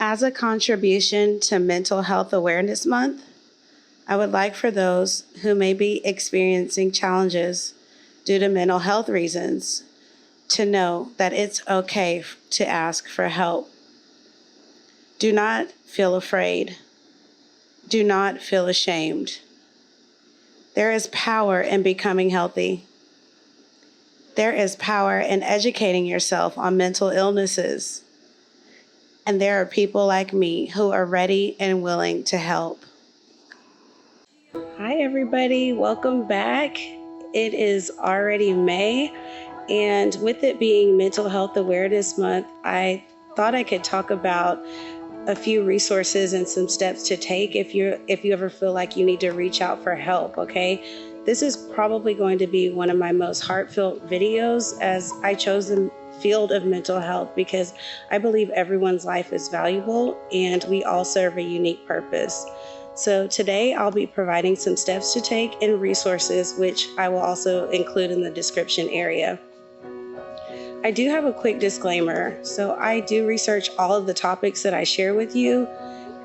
As a contribution to Mental Health Awareness Month, I would like for those who may be experiencing challenges due to mental health reasons to know that it's okay to ask for help. Do not feel afraid. Do not feel ashamed. There is power in becoming healthy. There is power in educating yourself on mental illnesses. And there are people like me who are ready and willing to help. Hi, everybody. Welcome back. It is already May, and with it being Mental Health Awareness Month, I thought I could talk about a few resources and some steps to take if you ever feel like you need to reach out for help, okay? This is probably going to be one of my most heartfelt videos, as I chose the field of mental health because I believe everyone's life is valuable and we all serve a unique purpose. So today I'll be providing some steps to take and resources, which I will also include in the description area. I do have a quick disclaimer. So I do research all of the topics that I share with you,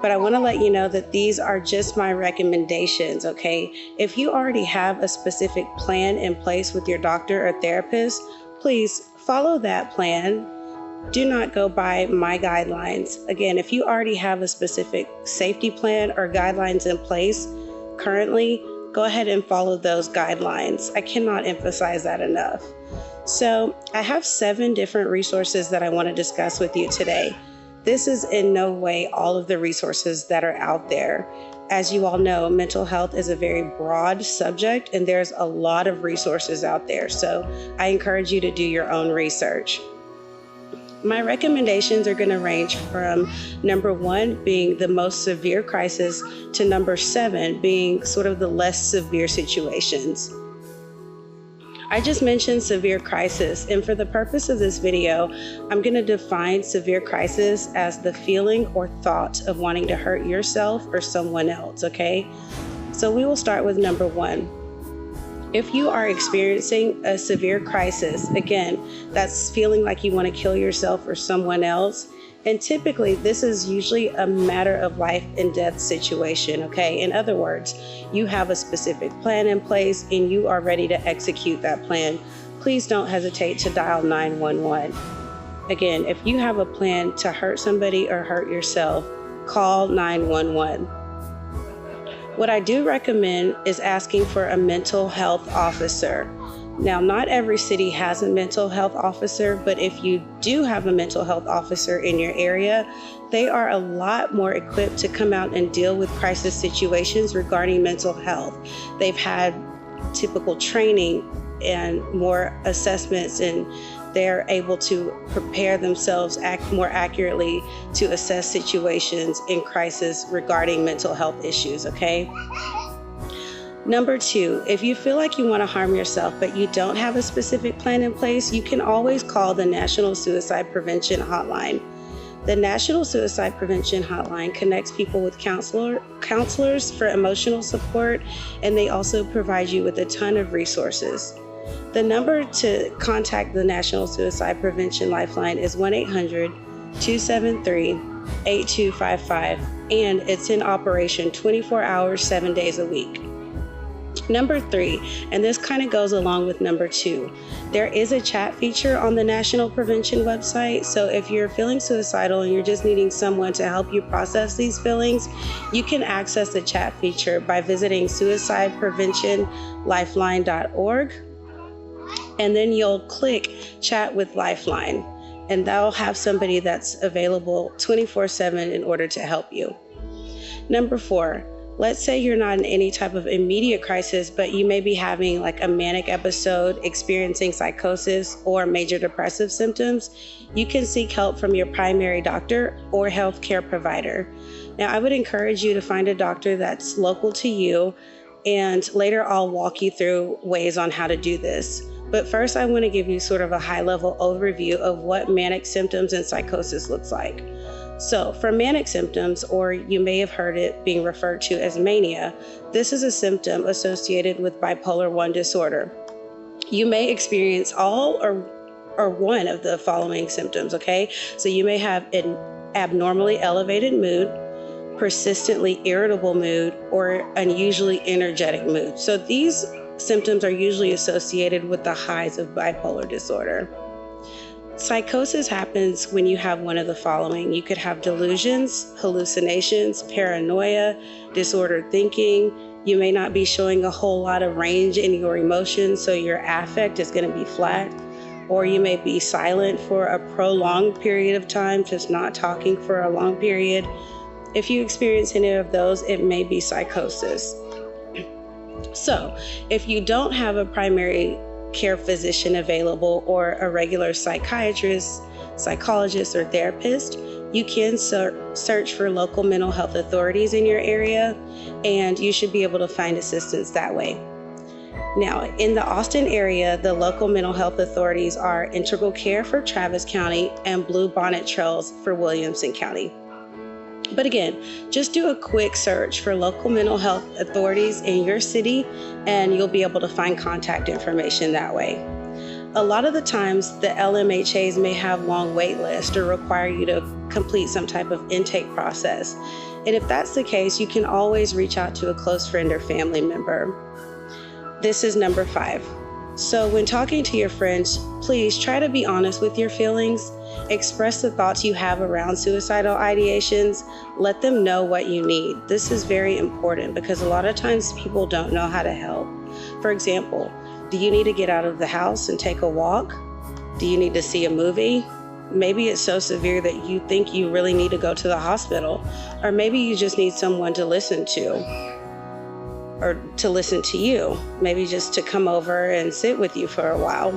but I want to let you know that these are just my recommendations, okay? If you already have a specific plan in place with your doctor or therapist, please follow that plan. Do not go by my guidelines. Again, if you already have a specific safety plan or guidelines in place currently, go ahead and follow those guidelines. I cannot emphasize that enough. So I have 7 different resources that I want to discuss with you today. This is in no way all of the resources that are out there. As you all know, mental health is a very broad subject and there's a lot of resources out there. So I encourage you to do your own research. My recommendations are going to range from number 1 being the most severe crisis to number 7 being sort of the less severe situations. I just mentioned severe crisis, and for the purpose of this video, I'm going to define severe crisis as the feeling or thought of wanting to hurt yourself or someone else, okay? So we will start with number 1. If you are experiencing a severe crisis, again, that's feeling like you want to kill yourself or someone else, and typically this is usually a matter of life and death situation, okay? In other words, you have a specific plan in place and you are ready to execute that plan. Please don't hesitate to dial 911. Again, if you have a plan to hurt somebody or hurt yourself, call 911. What I do recommend is asking for a mental health officer. Now, not every city has a mental health officer, but if you do have a mental health officer in your area, they are a lot more equipped to come out and deal with crisis situations regarding mental health. They've had typical training and more assessments, and they're able to prepare themselves more accurately to assess situations in crisis regarding mental health issues, okay? Number 2, if you feel like you want to harm yourself, but you don't have a specific plan in place, you can always call the National Suicide Prevention Hotline. The National Suicide Prevention Hotline connects people with counselors for emotional support, and they also provide you with a ton of resources. The number to contact the National Suicide Prevention Lifeline is 1-800-273-8255, and it's in operation 24 hours, 7 days a week. Number 3, and this kind of goes along with number 2, there is a chat feature on the National Prevention website. So if you're feeling suicidal and you're just needing someone to help you process these feelings, you can access the chat feature by visiting suicidepreventionlifeline.org, and then you'll click Chat with Lifeline, and that'll have somebody that's available 24/7 in order to help you. Number 4, let's say you're not in any type of immediate crisis, but you may be having like a manic episode, experiencing psychosis or major depressive symptoms. You can seek help from your primary doctor or healthcare provider. Now, I would encourage you to find a doctor that's local to you, and later I'll walk you through ways on how to do this. But first, I want to give you sort of a high-level overview of what manic symptoms and psychosis looks like. So for manic symptoms, or you may have heard it being referred to as mania, this is a symptom associated with bipolar 1 disorder. You may experience all or one of the following symptoms, okay? So you may have an abnormally elevated mood, persistently irritable mood, or unusually energetic mood. So these symptoms are usually associated with the highs of bipolar disorder. Psychosis happens when you have one of the following. You could have delusions, hallucinations, paranoia, disordered thinking. You may not be showing a whole lot of range in your emotions, so your affect is going to be flat. Or you may be silent for a prolonged period of time, just not talking for a long period. If you experience any of those, it may be psychosis. So, if you don't have a primary care physician available or a regular psychiatrist, psychologist, or therapist, you can search for local mental health authorities in your area, and you should be able to find assistance that way. Now, in the Austin area, the local mental health authorities are Integral Care for Travis County and Blue Bonnet Trails for Williamson County. But again, just do a quick search for local mental health authorities in your city, and you'll be able to find contact information that way. A lot of the times, the LMHAs may have long wait lists or require you to complete some type of intake process. And if that's the case, you can always reach out to a close friend or family member. This is number 5. So when talking to your friends, please try to be honest with your feelings. Express the thoughts you have around suicidal ideations. Let them know what you need. This is very important because a lot of times people don't know how to help. For example, do you need to get out of the house and take a walk? Do you need to see a movie? Maybe it's so severe that you think you really need to go to the hospital. Or maybe you just need someone to listen to. Or to listen to you, maybe just to come over and sit with you for a while.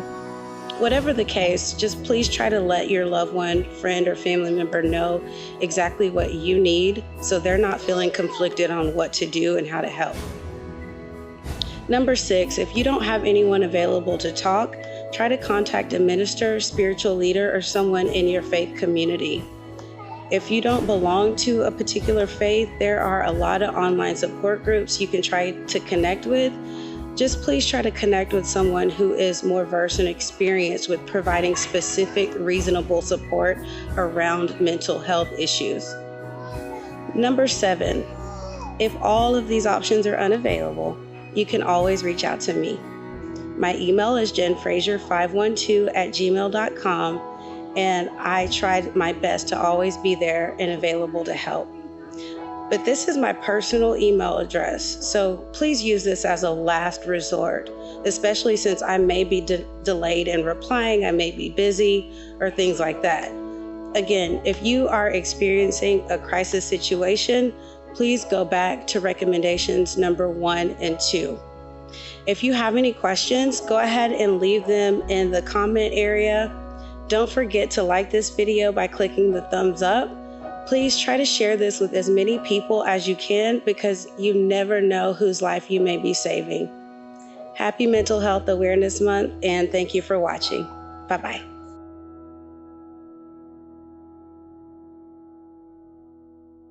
Whatever the case, just please try to let your loved one, friend, or family member know exactly what you need so they're not feeling conflicted on what to do and how to help. Number 6, if you don't have anyone available to talk, try to contact a minister, spiritual leader, or someone in your faith community. If you don't belong to a particular faith, there are a lot of online support groups you can try to connect with. Just please try to connect with someone who is more versed and experienced with providing specific, reasonable support around mental health issues. Number 7, if all of these options are unavailable, you can always reach out to me. My email is jenfrazier512@gmail.com. And I tried my best to always be there and available to help. But this is my personal email address, so please use this as a last resort, especially since I may be delayed in replying, I may be busy, or things like that. Again, if you are experiencing a crisis situation, please go back to recommendations number 1 and 2. If you have any questions, go ahead and leave them in the comment area. Don't forget to like this video by clicking the thumbs up. Please try to share this with as many people as you can because you never know whose life you may be saving. Happy Mental Health Awareness Month, and thank you for watching. Bye-bye.